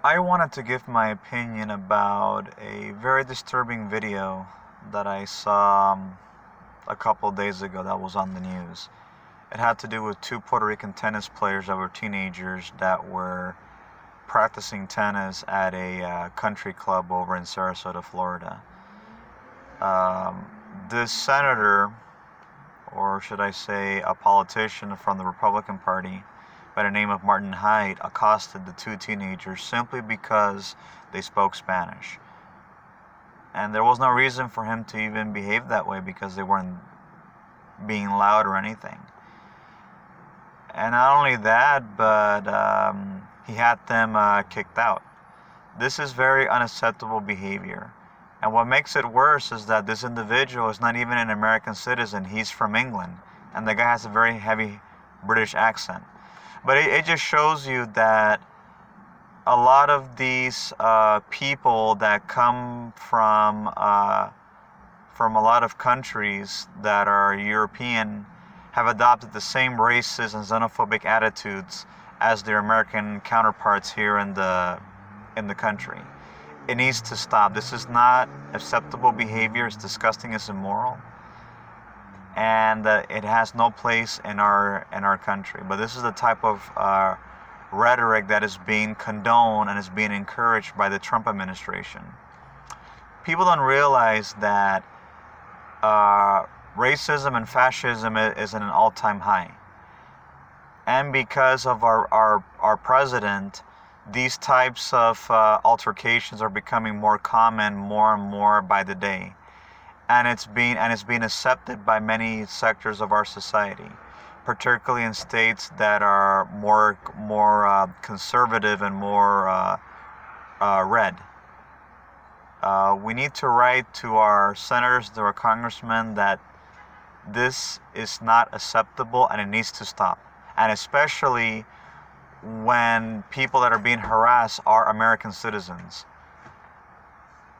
I wanted to give my opinion about a very disturbing video that I saw a couple days ago that was on the news. It had to do with two Puerto Rican tennis players that were teenagers that were practicing tennis at a country club over in Sarasota, Florida. Um, this senator, or should I say a politician from the Republican Party by the name of Martin Hyde, accosted the two teenagers simply because they spoke Spanish. And there was no reason for him to even behave that way because they weren't being loud or anything. And not only that, but he had them kicked out. This is very unacceptable behavior. And what makes it worse is that this individual is not even an American citizen. He's from England. And the guy has a very heavy British accent. But it just shows you that a lot of these people that come from a lot of countries that are European have adopted the same racist and xenophobic attitudes as their American counterparts here in the country. It needs to stop. This is not acceptable behavior. It's disgusting. It's immoral, and it has no place in our country. But this is the type of rhetoric that is being condoned and is being encouraged by the Trump administration. People don't realize that racism and fascism is at an all-time high, and because of our president, these types of altercations are becoming more common, more and more by the day, and it's being accepted by many sectors of our society, particularly in states that are more conservative and more red. We need to write to our senators, to our congressmen, that this is not acceptable and it needs to stop, and especially when people that are being harassed are American citizens.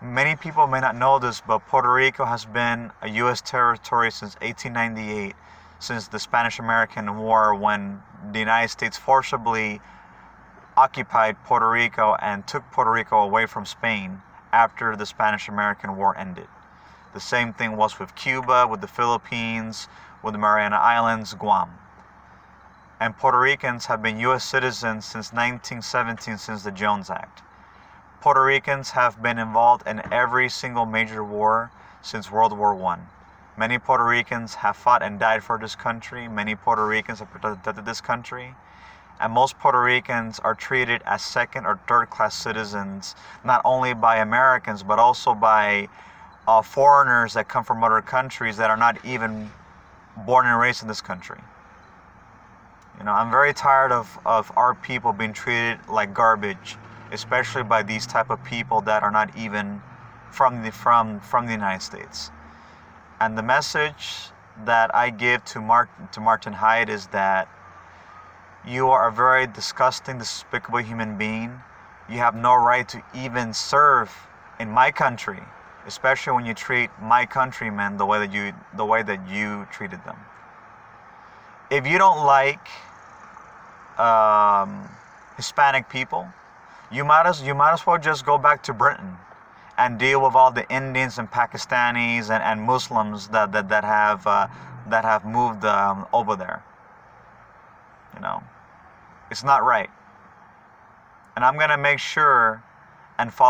Many people may not know this, but Puerto Rico has been a U.S. territory since 1898, since the Spanish-American War, when the United States forcibly occupied Puerto Rico and took Puerto Rico away from Spain after the Spanish-American War ended. The same thing was with Cuba, with the Philippines, with the Mariana Islands, Guam. And Puerto Ricans have been U.S. citizens since 1917, since the Jones Act. Puerto Ricans have been involved in every single major war since World War I. Many Puerto Ricans have fought and died for this country. Many Puerto Ricans have protected this country. And most Puerto Ricans are treated as second or third class citizens, not only by Americans, but also by foreigners that come from other countries that are not even born and raised in this country. You know, I'm very tired of our people being treated like garbage, especially by these type of people that are not even from the United States. And the message that I give to Martin Hyde is that you are a very disgusting, despicable human being. You have no right to even serve in my country, especially when you treat my countrymen the way that you treated them. If you don't like Hispanic people, you might as well just go back to Britain and deal with all the Indians and Pakistanis and Muslims that have moved over there. You know, it's not right, and I'm gonna make sure and follow